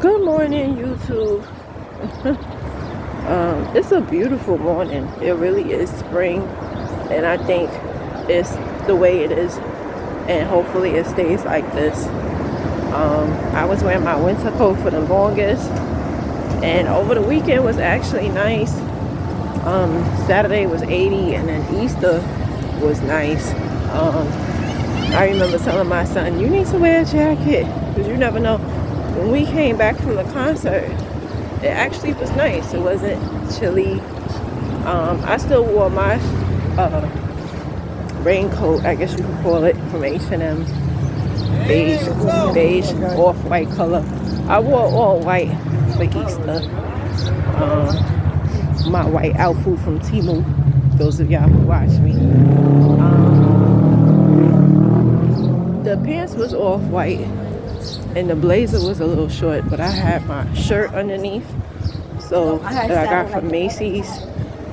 Good morning, YouTube. It's a beautiful morning. It really is spring, and I think it's the way it is, and hopefully it stays like this. I was wearing my winter coat for the longest, and over the weekend was actually nice. Saturday was 80, and then Easter was nice. I remember telling my son, "You need to wear a jacket because you never know." When we came back from the concert, it actually was nice. It wasn't chilly. I still wore my raincoat, I guess you could call it, from H&M, beige off-white color. I wore all white for Easter. My white outfit from Temu, those of y'all who watch me. The pants was off-white and the blazer was a little short, but I had my shirt underneath, so that I got from Macy's.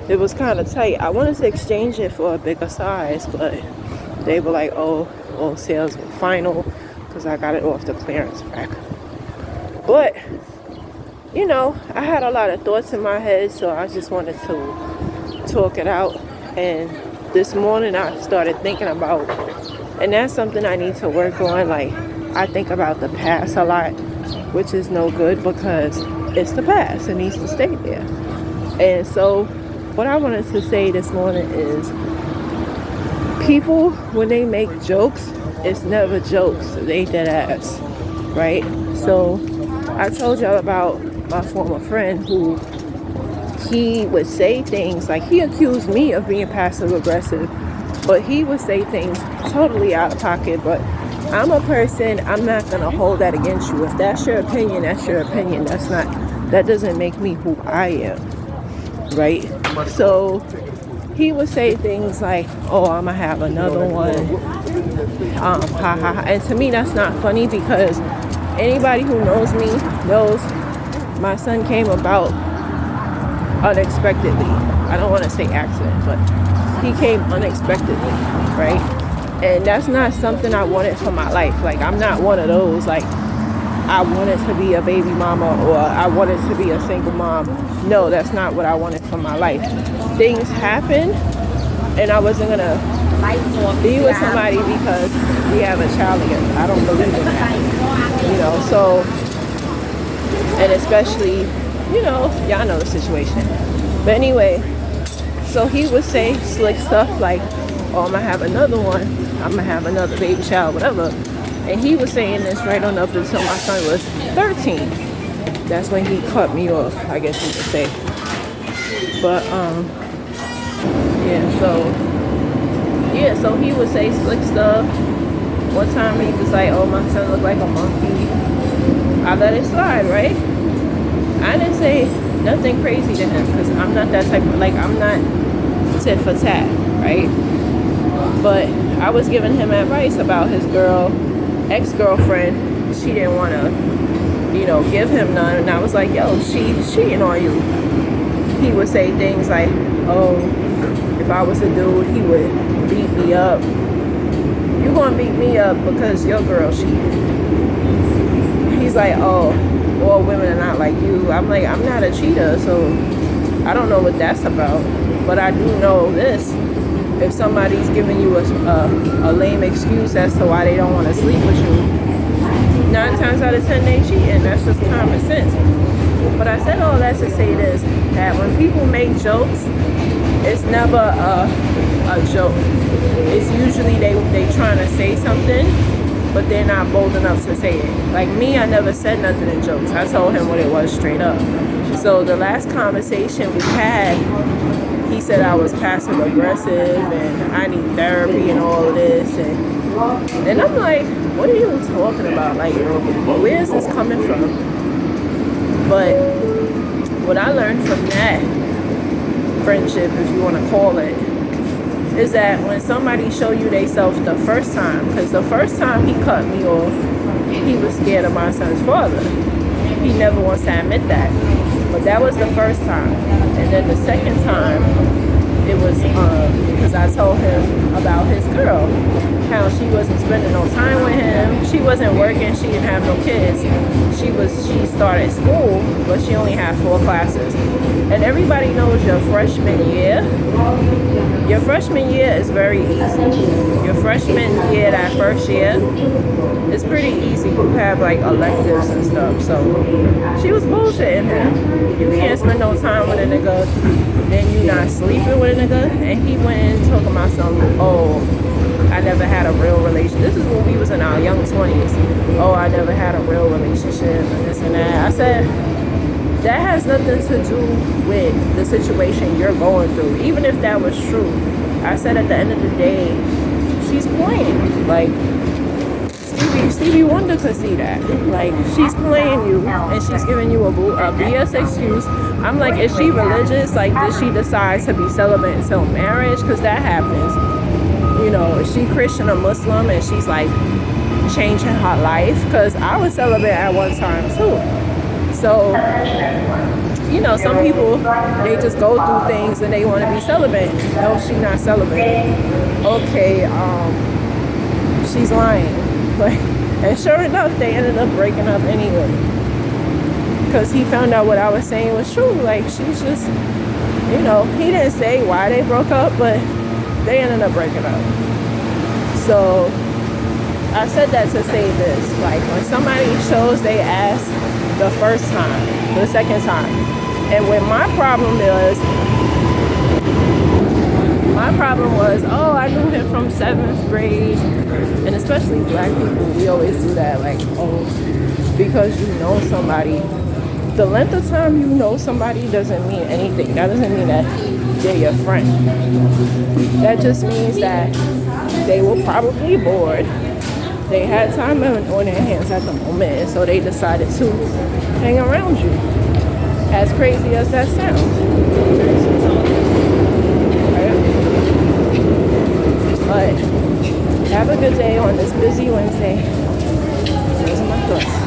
It was kind of tight. I wanted to exchange it for a bigger size, but they were like, "Oh, all sales were final," because I got it off the clearance rack. But you know, I had a lot of thoughts in my head, so I just wanted to talk it out. And this morning I started thinking about, and that's something I need to work on. Like, I think about the past a lot, which is no good because it's the past. It needs to stay there. And so what I wanted to say this morning is, people, when they make jokes, it's never jokes. They dead ass, right? So I told y'all about my former friend who, he would say things like, he accused me of being passive aggressive, but he would say things totally out of pocket. But I'm a person, I'm not gonna hold that against you. If that's your opinion, that's your opinion. That doesn't make me who I am, right? So he would say things like, "Oh, I'm gonna have another one." Ha ha ha. And to me, that's not funny, because anybody who knows me knows my son came about unexpectedly. I don't want to say accident, but he came unexpectedly, right? And that's not something I wanted for my life. Like, I'm not one of those, like, I wanted to be a baby mama or I wanted to be a single mom. No, that's not what I wanted for my life. Things happen, and I wasn't gonna be with somebody because we have a child together. I don't believe in that, you know. So, and especially, you know, y'all know the situation. But anyway, so he would say slick stuff like, "Oh, I'm gonna have another one. I'm gonna have another baby child," whatever. And he was saying this right on up until my son was 13. That's when he cut me off, I guess you could say. But so he would say slick stuff. One time he was like, "Oh, my son looked like a monkey." I let it slide, right? I didn't say nothing crazy to him because I'm not that type of, like, I'm not tit for tat, right? But I was giving him advice about his ex-girlfriend. She didn't want to, you know, give him none. And I was like, "Yo, she's cheating on you." He would say things like, "Oh, if I was a dude, he would beat me up." You gonna beat me up because your girl cheated. He's like, "Oh, all women are not like you." I'm like, I'm not a cheater, so I don't know what that's about. But I do know this: if somebody's giving you a lame excuse as to why they don't want to sleep with you, 9 times out of 10 they cheating. That's just common sense. But I said all that to say this: that when people make jokes, it's never a joke. It's usually they trying to say something, but they're not bold enough to say it. Like me, I never said nothing in jokes. I told him what it was straight up. So the last conversation we had, he said I was passive aggressive and I need therapy and all of this. And I'm like, what are you talking about? Like, where is this coming from? But what I learned from that friendship, if you want to call it, is that when somebody show you they self the first time, because the first time he cut me off, he was scared of my son's father. He never wants to admit that. But that was the first time. And then the second time, it was because I told him about his girl, how she wasn't spending no time with him. She wasn't working. She didn't have no kids. she started school, but she only had 4 classes. And everybody knows your freshman year. Your freshman year is very easy. Your freshman year, that first year, it's pretty easy. You have like electives and stuff. So she was bullshitting him. You can't spend no time with a nigga, then you not sleeping with a nigga. And he went in talking about something, oh, I never had a real relationship. This is when we was in our young 20s. Oh, I never had a real relationship and this and that. I said, that has nothing to do with the situation you're going through. Even if that was true, I said at the end of the day, she's playing. Like, Stevie Wonder could see that. Like, she's playing you and she's giving you a BS excuse. I'm like, is she religious? Like, did she decide to be celibate until marriage? Because that happens. You know, is she Christian or Muslim and she's like changing her life? Because I was celibate at one time too. So, you know, some people, they just go through things and they want to be celibate. No, she's not celibate. Okay, she's lying. Like, and sure enough, they ended up breaking up anyway. Because he found out what I was saying was true. Like, she's just, you know, he didn't say why they broke up, but they ended up breaking up. So I said that to say this. Like, when somebody shows they ass the first time, the second time, and when my problem was, oh, I knew him from 7th grade, and especially black people, we always do that. Like, oh, because you know somebody. The length of time you know somebody doesn't mean anything. That doesn't mean that they're your friend. That just means that they were probably bored. They had time on their hands at the moment, and so they decided to hang around you. As crazy as that sounds. Right? But have a good day on this busy Wednesday. Those are my thoughts.